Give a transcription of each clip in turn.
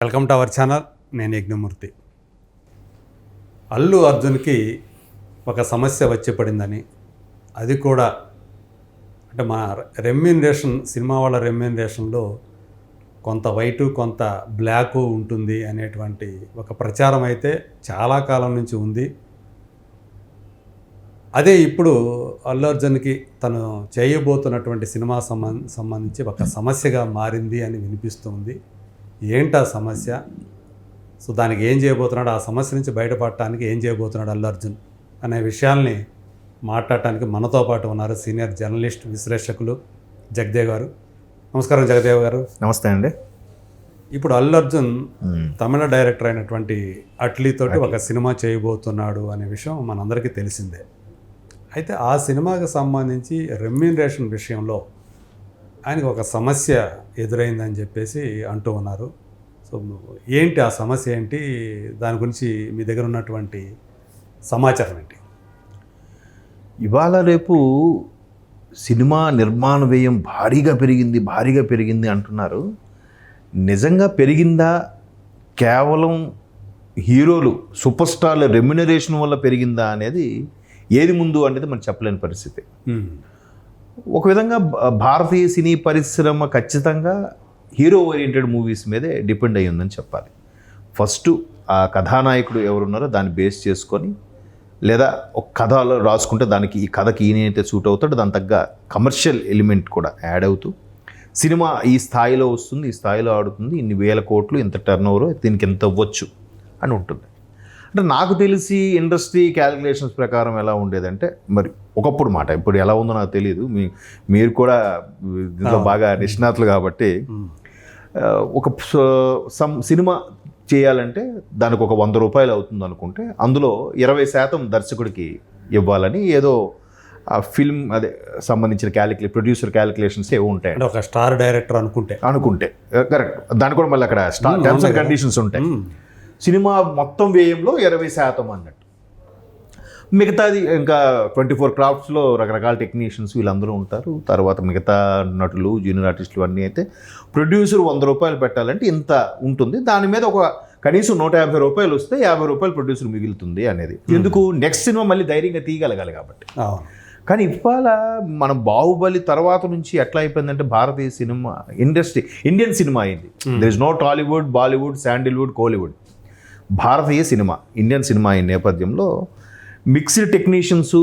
Welcome to our channel. నేను యజ్ఞమూర్తి. అల్లు అర్జున్కి ఒక సమస్య వచ్చి పడిందని, అది కూడా అంటే మన రెమ్యూనరేషన్, సినిమా వాళ్ళ రెమ్యూనరేషన్లో కొంత వైటు కొంత బ్లాకు ఉంటుంది అనేటువంటి ఒక ప్రచారం అయితే చాలా కాలం నుంచి ఉంది. అదే ఇప్పుడు అల్లు అర్జున్కి తను చేయబోతున్నటువంటి సినిమా సంబంధించి ఒక సమస్యగా మారింది అని వినిపిస్తుంది. ఏంటా సమస్య? సో దానికి ఏం చేయబోతున్నాడు, ఆ సమస్య నుంచి బయటపడటానికి ఏం చేయబోతున్నాడు అల్లు అర్జున్ అనే విషయాల్ని మాట్లాడటానికి మనతో పాటు ఉన్నారు సీనియర్ జర్నలిస్ట్, విశ్లేషకులు జగదేవ్ గారు. నమస్కారం జగదేవ్ గారు. నమస్తే అండి. ఇప్పుడు అల్లు అర్జున్ తమిళ డైరెక్టర్ అయినటువంటి అట్లీతోటి ఒక సినిమా చేయబోతున్నాడు అనే విషయం మనందరికీ తెలిసిందే. అయితే ఆ సినిమాకి సంబంధించి రెమ్యూనరేషన్ విషయంలో ఆయనకు ఒక సమస్య ఎదురైందని చెప్పేసి అంటూ ఉన్నారు. సో ఏంటి ఆ సమస్య ఏంటి, దాని గురించి మీ దగ్గర ఉన్నటువంటి సమాచారం ఏంటి? ఇవాళ రేపు సినిమా నిర్మాణ వ్యయం భారీగా పెరిగింది అంటున్నారు. నిజంగా పెరిగిందా, కేవలం హీరోలు సూపర్ స్టార్ల రెమ్యునరేషన్ వల్ల పెరిగిందా అనేది ఏది ముందు అనేది మనం చెప్పలేని పరిస్థితి. ఒక విధంగా భారతీయ సినీ పరిశ్రమ ఖచ్చితంగా హీరో ఓరియంటెడ్ మూవీస్ మీదే డిపెండ్ అయ్యి ఉందని చెప్పాలి. ఫస్ట్ ఆ కథానాయకుడు ఎవరున్నారో దాన్ని బేస్ చేసుకొని, లేదా ఒక కథలో రాసుకుంటే దానికి ఈ కథకి ఈయనైతే సూట్ అవుతాడో దాని తగ్గ కమర్షియల్ ఎలిమెంట్ కూడా యాడ్ అవుతూ సినిమా ఈ స్థాయిలో వస్తుంది, ఈ స్థాయిలో ఆడుతుంది, ఇన్ని వేల కోట్లు, ఇంత టర్న్ ఓవర్, దీనికి ఎంత ఇవ్వచ్చు అని ఉంటుంది. అంటే నాకు తెలిసి ఇండస్ట్రీ క్యాలిక్యులేషన్స్ ప్రకారం ఎలా ఉండేదంటే, మరి ఒకప్పుడు మాట, ఇప్పుడు ఎలా ఉందో నాకు తెలియదు, మీరు కూడా దీంట్లో బాగా నిష్ణాతులు కాబట్టి, ఒక సినిమా చేయాలంటే దానికి ఒక 100 రూపాయలు అవుతుంది అనుకుంటే అందులో 20% దర్శకుడికి ఇవ్వాలని ఏదో ఆ ఫిల్మ్ అదే సంబంధించిన ప్రొడ్యూసర్ క్యాలిక్యులేషన్స్ ఏవో ఉంటాయి. ఒక స్టార్ డైరెక్టర్ అనుకుంటే కరెక్ట్. దానికి కూడా మళ్ళీ అక్కడ టర్మ్స్ అండ్ కండిషన్స్ ఉంటాయి. సినిమా మొత్తం వ్యయంలో 20% అన్నట్టు. మిగతాది ఇంకా 24 క్రాఫ్ట్స్లో రకరకాల టెక్నీషియన్స్ వీళ్ళందరూ ఉంటారు. తర్వాత మిగతా నటులు, జూనియర్ ఆర్టిస్టులు అన్నీ అయితే ప్రొడ్యూసర్ 100 రూపాయలు పెట్టాలంటే ఇంత ఉంటుంది. దాని మీద ఒక కనీసం 150 రూపాయలు వస్తే 50 రూపాయలు ప్రొడ్యూసర్ మిగులుతుంది అనేది. ఎందుకు, నెక్స్ట్ సినిమా మళ్ళీ ధైర్యంగా తీయగలగాలి కాబట్టి. కానీ ఇవాళ మన బాహుబలి తర్వాత నుంచి ఎట్లా అయిపోయిందంటే భారతీయ సినిమా ఇండస్ట్రీ ఇండియన్ సినిమా అయింది. There is no Tollywood, Bollywood, Sandalwood, Kollywood. భారతీయ సినిమా, ఇండియన్ సినిమా అయిన నేపథ్యంలో మిక్స్డ్ టెక్నీషియన్స్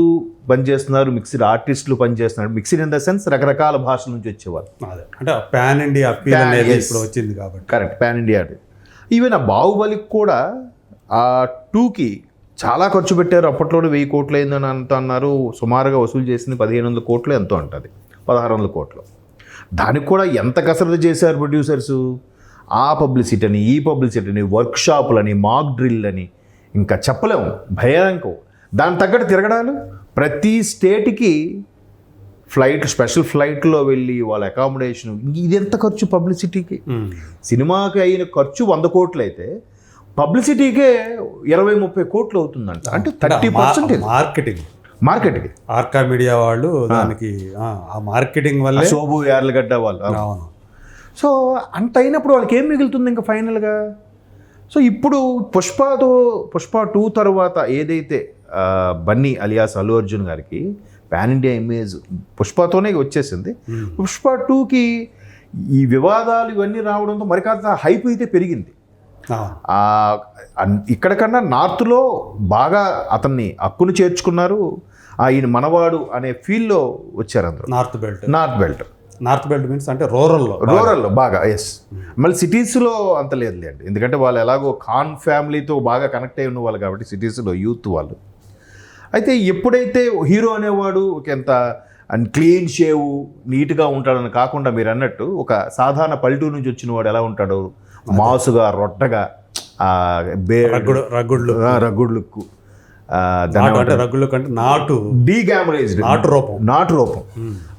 పనిచేస్తున్నారు, మిక్స్డ్ ఆర్టిస్టులు పనిచేస్తున్నారు. మిక్స్డ్ ఇన్ ద సెన్స్ రకరకాల భాషల నుంచి వచ్చేవారు. అంటే పాన్ ఇండియా ఇప్పుడు వచ్చింది కాబట్టి. Correct, pan India. ఈవెన్ ఆ బాహుబలికి కూడా ఆ 2కి చాలా ఖర్చు పెట్టారు. అప్పట్లోనే 1000 కోట్లు అయిందని అంత అన్నారు. సుమారుగా వసూలు చేసింది 1500 కోట్లు ఎంతో అంటుంది, 1600 కోట్లు. దానికి కూడా ఎంత కసరత్తు చేశారు ప్రొడ్యూసర్సు. ఆ పబ్లిసిటీ అని, ఈ పబ్లిసిటీ అని, వర్క్షాపులని, మాక్ డ్రిల్ అని, ఇంకా చెప్పలేము, భయానకం. దాని తగ్గట్టు తిరగడాలు, ప్రతి స్టేట్కి స్పెషల్ ఫ్లైట్లో వెళ్ళి వాళ్ళ అకామిడేషన్, ఇది ఎంత ఖర్చు పబ్లిసిటీకి. సినిమాకి అయిన ఖర్చు 100 కోట్లు అయితే పబ్లిసిటీకే 20-30 కోట్లు అవుతుందంట. అంటే 30% మార్కెటింగ్. ఆర్కా మీడియా వాళ్ళు దానికి ఆ మార్కెటింగ్ వల్ల, శోభు యార్లగడ్డ వాళ్ళు. సో అంత అయినప్పుడు వాళ్ళకి ఏం మిగులుతుంది ఇంకా ఫైనల్గా. సో ఇప్పుడు పుష్ప 2 తర్వాత ఏదైతే బన్నీ అలియాస్ అల్లు అర్జున్ గారికి పాన్ ఇండియా ఇమేజ్ పుష్పతోనే వచ్చేసింది. పుష్ప 2కి ఈ వివాదాలు ఇవన్నీ రావడంతో మరి కాస్త హైప్ అయితే పెరిగింది. ఇక్కడ కన్నా నార్త్లో బాగా అతన్ని హక్కును చేర్చుకున్నారు. ఈయన మనవాడు అనే ఫీల్లో వచ్చారు అందరూ. నార్త్ బెల్ట్ మీన్స్ అంటే రూరల్లో బాగా. ఎస్. మళ్ళీ సిటీస్లో అంత లేదులేండి, ఎందుకంటే వాళ్ళు ఎలాగో ఖాన్ ఫ్యామిలీతో బాగా కనెక్ట్ అయి ఉన్నవాళ్ళు కాబట్టి సిటీస్లో యూత్ వాళ్ళు. అయితే ఎప్పుడైతే హీరో అనేవాడు ఎంత క్లీన్ షేవ్ నీట్గా ఉంటాడని కాకుండా, మీరు అన్నట్టు ఒక సాధారణ పల్లెటూరు నుంచి వచ్చిన వాడు ఎలా ఉంటాడు, మాసుగా, రొట్టగా, రగ్గుడు లుక్, నాటు రూపం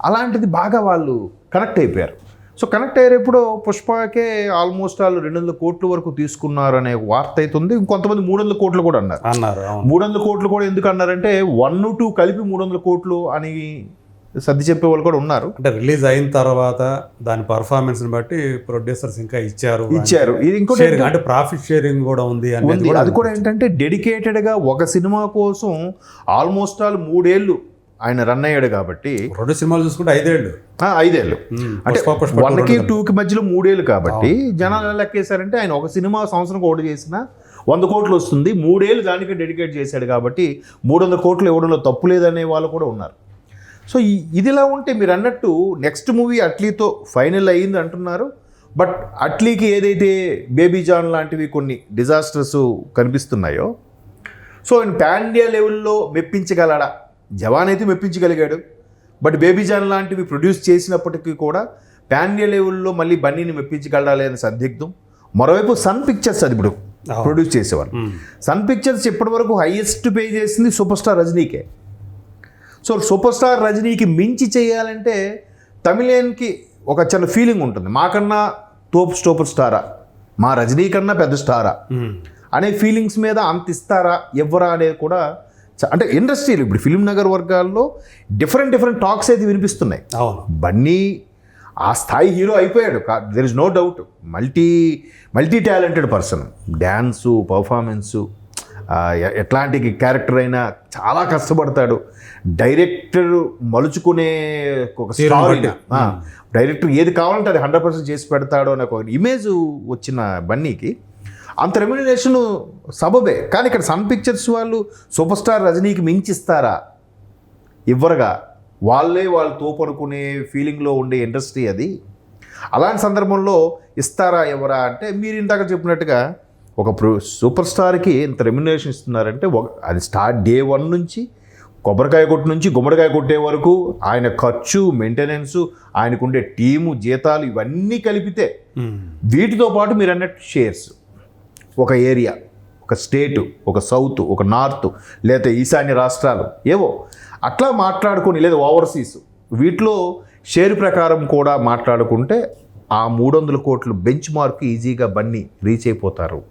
అలాంటిది బాగా వాళ్ళు కనెక్ట్ అయిపోయారు. సో కనెక్ట్ అయ్యేప్పుడు పుష్పకే ఆల్మోస్ట్ 200 కోట్ల వరకు తీసుకున్నారు అనే వార్త అవుతుంది. ఇంకొంతమంది 300 కోట్లు కూడా అన్నారు. 300 కోట్లు కూడా ఎందుకు అన్నారంటే 1, 2 కలిపి 300 కోట్లు అని సర్ది చెప్పే వాళ్ళు కూడా ఉన్నారు. అంటే రిలీజ్ అయిన తర్వాత దాని పర్ఫార్మెన్స్ని బట్టి ప్రొడ్యూసర్స్ ఇంకా ఇచ్చారు. ఇది ఇంకోటి షేరింగ్ అంటే ప్రాఫిట్ షేరింగ్ కూడా ఉంది అనేది అది కూడా ఏంటంటే డెడికేటెడ్గా ఒక సినిమా కోసం ఆల్మోస్ట్ ఆల్ 3 ఏళ్ళు ఆయన రన్ అయ్యాడు కాబట్టి 2 సినిమాలు చూసుకుంటే 5 ఏళ్ళు 5 ఏళ్ళు అంటే 1కి 2కి మధ్యలో 3 ఏళ్ళు కాబట్టి జనాలు ఎలా లెక్కేశారంటే ఆయన ఒక సినిమా సంవత్సరం ఒకటి చేసినా 100 కోట్లు వస్తుంది, 3 ఏళ్ళు దానికి డెడికేట్ చేశాడు కాబట్టి 300 కోట్లు ఇవ్వడంలో తప్పు లేదనే వాళ్ళు కూడా ఉన్నారు. సో ఇదిలా ఉంటే మీరు అన్నట్టు నెక్స్ట్ మూవీ అట్లీతో ఫైనల్ అయ్యింది అంటున్నారు. బట్ అట్లీకి ఏదైతే బేబీ జాన్ లాంటివి కొన్ని డిజాస్టర్స్ కనిపిస్తున్నాయో, సో ఆయన పాన్ ఇండియా లెవెల్లో మెప్పించగలడా? జవాన్ అయితే మెప్పించగలిగాడు, బట్ బేబీ జాన్ లాంటివి ప్రొడ్యూస్ చేసినప్పటికీ కూడా పాన్ ఇండియా లెవెల్లో మళ్ళీ బన్నీని మెప్పించగలడాలి అని సందిగ్ధం. మరోవైపు సన్ పిక్చర్స్ అది ఇప్పుడు ప్రొడ్యూస్ చేసేవారు. సన్ పిక్చర్స్ ఇప్పటి వరకు హైయెస్ట్ పే చేసింది సూపర్ స్టార్ రజనీకే. సో సూపర్ స్టార్ రజనీకి మించి చేయాలంటే తమిళన్కి ఒక చిన్న ఫీలింగ్ ఉంటుంది, మాకన్నా సూపర్ స్టారా, మా రజనీ కన్నా పెద్ద స్టారా అనే ఫీలింగ్స్ మీద అంత ఇస్తారా ఎవ్వరా అనేది కూడా అంటే ఇండస్ట్రీలో ఇప్పుడు ఫిల్మ్ నగర్ వర్గాల్లో డిఫరెంట్ టాక్స్ అయితే వినిపిస్తున్నాయి. బన్నీ ఆ స్థాయి హీరో అయిపోయాడు, there is no doubt. Multi talented person, dance, performance, ఎట్లాంటి క్యారెక్టర్ అయినా చాలా కష్టపడతాడు. డైరెక్టర్ మలుచుకునే ఒక స్టారీ, డైరెక్టర్ ఏది కావాలంటే అది 100% చేసి పెడతాడు అనే ఒక ఇమేజ్ వచ్చిన బన్నీకి అంత రెమ్యునరేషన్ సబబే. కానీ ఇక్కడ సన్ పిక్చర్స్ వాళ్ళు సూపర్ స్టార్ రజనీకి మించిస్తారా? ఇవ్వరుగా. వాళ్ళు తోపనుకునే ఫీలింగ్లో ఉండే ఇండస్ట్రీ అది. అలాంటి సందర్భంలో ఇస్తారా ఎవరా అంటే మీరు ఇందాక చెప్పినట్టుగా ఒక సూపర్ స్టార్కి ఇంత రెమ్యునరేషన్ ఇస్తున్నారంటే అది స్టార్ట్ డే 1 నుంచి కొబ్బరికాయ కొట్టు నుంచి గుమ్మడికాయ కొట్టే వరకు ఆయన ఖర్చు, మెయింటెనెన్సు, ఆయనకుండే టీము, జీతాలు ఇవన్నీ కలిపితే వీటితో పాటు మీరు అన్నట్టు షేర్స్, ఒక ఏరియా, ఒక స్టేటు, ఒక సౌత్, ఒక నార్త్, లేదా ఈశాన్య రాష్ట్రాలు ఏవో అట్లా మాట్లాడుకొని, లేదా ఓవర్సీస్, వీటిలో షేర్ ప్రకారం కూడా మాట్లాడుకుంటే ఆ 300 కోట్లు బెంచ్ మార్క్ ఈజీగా బన్నీ రీచ్ అయిపోతారు.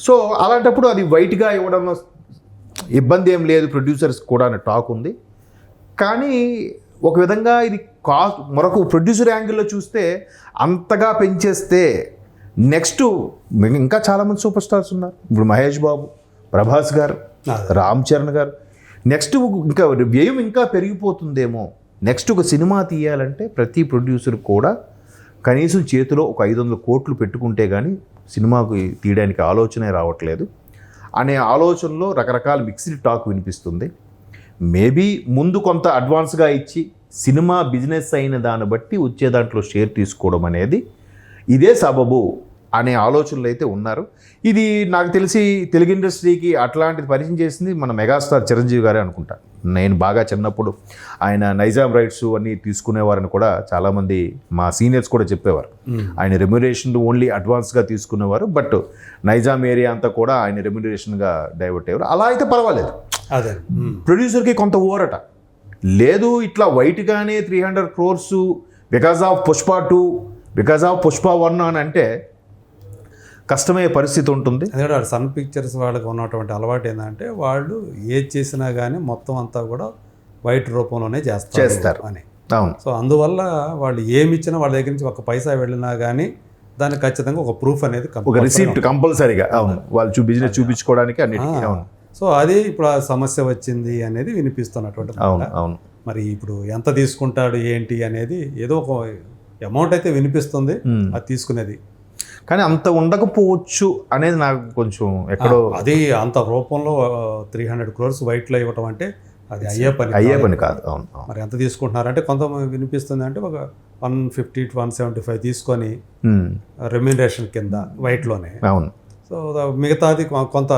సో అలాంటప్పుడు అది వైట్గా ఇవ్వడంలో ఇబ్బంది ఏం లేదు, ప్రొడ్యూసర్స్ కూడా అనే టాక్ ఉంది. కానీ ఒక విధంగా ఇది మరొక ప్రొడ్యూసర్ యాంగిల్లో చూస్తే అంతగా పెంచేస్తే నెక్స్ట్ ఇంకా చాలామంది సూపర్ స్టార్స్ ఉన్నారు. ఇప్పుడు మహేష్ బాబు, ప్రభాస్ గారు, రామ్ చరణ్ గారు, నెక్స్ట్ ఇంకా వ్యయం ఇంకా పెరిగిపోతుందేమో. నెక్స్ట్ ఒక సినిమా తీయాలంటే ప్రతి ప్రొడ్యూసర్ కూడా కనీసం చేతిలో ఒక 500 కోట్లు పెట్టుకుంటే కానీ సినిమాకు తీయడానికి ఆలోచనే రావట్లేదు అనే ఆలోచనలో రకరకాల మిక్స్డ్ టాక్ వినిపిస్తుంది. మేబీ ముందు కొంత అడ్వాన్స్గా ఇచ్చి సినిమా బిజినెస్ అయిన దాన్ని బట్టి వచ్చే దాంట్లో షేర్ తీసుకోవడం అనేది ఇదే సబబు అనే ఆలోచనలు అయితే ఉన్నారు. ఇది నాకు తెలిసి తెలుగు ఇండస్ట్రీకి అట్లాంటిది పరిచయం చేసింది మన మెగాస్టార్ చిరంజీవి గారే అనుకుంటా. నేను బాగా చిన్నప్పుడు ఆయన నైజాం రైట్స్ అన్నీ తీసుకునేవారని కూడా చాలామంది మా సీనియర్స్ కూడా చెప్పేవారు. ఆయన రెమ్యునరేషన్ ఓన్లీ అడ్వాన్స్గా తీసుకునేవారు, బట్ నైజాం ఏరియా అంతా కూడా ఆయన రెమ్యునరేషన్గా డైవర్ట్ అయ్యారు. అలా అయితే పర్వాలేదు, అదే ప్రొడ్యూసర్కి కొంత ఊరట లేదు. ఇట్లా వైట్గానే 300 crores because of Pushpa 2, because of Pushpa 1 అని అంటే కష్టమయ్యే పరిస్థితి ఉంటుంది. ఎందుకంటే సన్ పిక్చర్స్ వాళ్ళకి ఉన్నటువంటి అలవాటు ఏంటంటే వాళ్ళు ఏది చేసినా కానీ మొత్తం అంతా కూడా వైట్ రూపంలోనే చేస్తారు అని. అవును. సో అందువల్ల వాళ్ళు ఏమి ఇచ్చినా వాళ్ళ దగ్గర నుంచి 1 పైసా వెళ్ళినా కానీ దానికి ఖచ్చితంగా ఒక ప్రూఫ్ అనేది, ఒక రిసీప్ట్ కంపల్సరీగా వాళ్ళు బిజినెస్ చూపించుకోవడానికి అన్నిటికీ. అవును. సో అది ఇప్పుడు ఆ సమస్య వచ్చింది అనేది వినిపిస్తున్నటువంటి. అవును. మరి ఇప్పుడు ఎంత తీసుకుంటాడు ఏంటి అనేది ఏదో ఒక అమౌంట్ అయితే వినిపిస్తుంది అది తీసుకునేది, కానీ అంత ఉండకపోవచ్చు అనేది నాకు కొంచెం ఎక్కడో. అది అంత రూపంలో 300 crores వైట్లో ఇవ్వటం అంటే అది అయ్యే పని కాదు. అవును. మరి ఎంత తీసుకుంటున్నారంటే కొంతమంది వినిపిస్తుంది అంటే ఒక 150 to 175 తీసుకొని రెమ్యునరేషన్ కింద వైట్లోనే. అవును. సో మిగతాది కొంత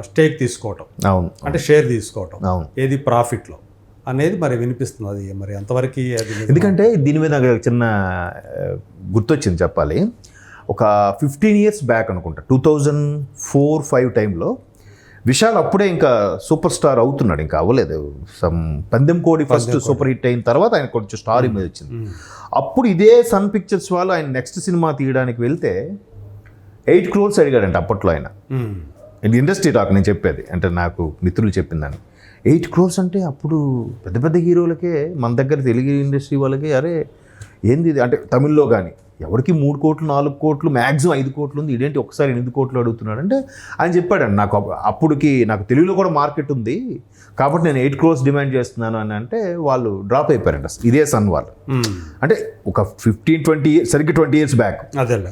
స్టేక్ తీసుకోవటం, అవును, అంటే షేర్ తీసుకోవటం, అవును, ఏది ప్రాఫిట్లో అనేది మరి వినిపిస్తుంది. అది మరి ఎంతవరకు అది, ఎందుకంటే దీని మీద నాకు చిన్న గుర్తొచ్చింది చెప్పాలి. ఒక 15 years బ్యాక్ అనుకుంటా, 2004-05 టైంలో విశాల్ అప్పుడే ఇంకా సూపర్ స్టార్ అవుతున్నాడు, ఇంకా అవ్వలేదు. పందెం కోడి ఫస్ట్ సూపర్ హిట్ అయిన తర్వాత ఆయన కొంచెం స్టార్ ఇమేజ్ వచ్చింది. అప్పుడు ఇదే సన్ పిక్చర్స్ వాళ్ళు ఆయన నెక్స్ట్ సినిమా తీయడానికి వెళ్తే 8 crores అడిగాడంట అప్పట్లో ఆయన. ఇండస్ట్రీ టాక్ నేను చెప్పేది, అంటే నాకు మిత్రులు చెప్పిందని 8 crores అంటే అప్పుడు పెద్ద పెద్ద హీరోలకే, మన దగ్గర తెలుగు ఇండస్ట్రీ వాళ్ళకి అరే ఏంది ఇది అంటే తమిళ్లో కానీ ఎవరికి 3 కోట్లు 4 కోట్లు మ్యాక్సిమం 5 కోట్లు ఉంది, ఇదేంటి ఒకసారి 8 కోట్లు అడుగుతున్నాడు అంటే ఆయన చెప్పాడండి నాకు అప్పుడుకి నాకు తెలుగులో కూడా మార్కెట్ ఉంది కాబట్టి నేను 8 crores డిమాండ్ చేస్తున్నాను అని అంటే వాళ్ళు డ్రాప్ అయిపోయారంట. ఇదే సన్ వాళ్ళు అంటే ఒక 15-20 years సరిగ్గా 20 years బ్యాక్. అదేలే.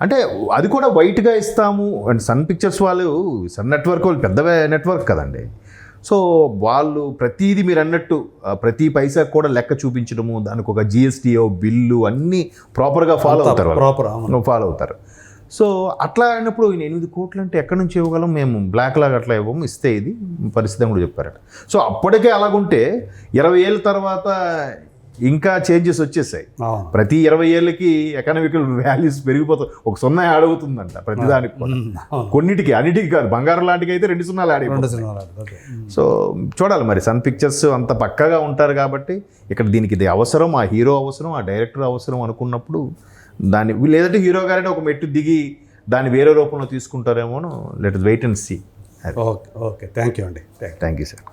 అంటే అది కూడా వైట్గా ఇస్తాము అండ్ సన్ పిక్చర్స్ వాళ్ళు, సన్ నెట్వర్క్ వాళ్ళు పెద్ద నెట్వర్క్ కదండి. సో వాళ్ళు ప్రతిదీ మీరు అన్నట్టు ప్రతి పైసా కూడా లెక్క చూపించడము, దానికి ఒక జిఎస్టీఓ బిల్లు అన్నీ ప్రాపర్గా ఫాలో అవుతారు, ఫాలో అవుతారు. సో అట్లా అయినప్పుడు 8 కోట్లు అంటే ఎక్కడి నుంచి ఇవ్వగలం, మేము బ్లాక్ లాగా అట్లా ఇవ్వము, ఇస్తే ఇది పరిస్థితి కూడా చెప్పారట. సో అప్పటికే అలాగుంటే 20 ఏళ్ళ తర్వాత ఇంకా చేంజెస్ వచ్చేసాయి. ప్రతి 20 ఏళ్ళకి ఎకనామికల్ వాల్యూస్ పెరిగిపోతాయి, ఒక 0 యాడ్ అవుతుందంట ప్రతిదానికి కూడా. కొన్నిటికి అన్నిటికి కాదు, బంగారం లాంటికి అయితే 2 సున్నాలు యాడ్ అయిపోతాయి. సో చూడాలి మరి, సన్ పిక్చర్స్ అంత పక్కాగా ఉంటారు కాబట్టి ఇక్కడ దీనికి ఇది అవసరం, ఆ హీరో అవసరం, ఆ డైరెక్టర్ అవసరం అనుకున్నప్పుడు దాన్ని, లేదంటే హీరో గారంటే ఒక మెట్టు దిగి దాన్ని వేరే రూపంలో తీసుకుంటారేమో, let us wait and see. Okay, thank you అండి. Thank you sir.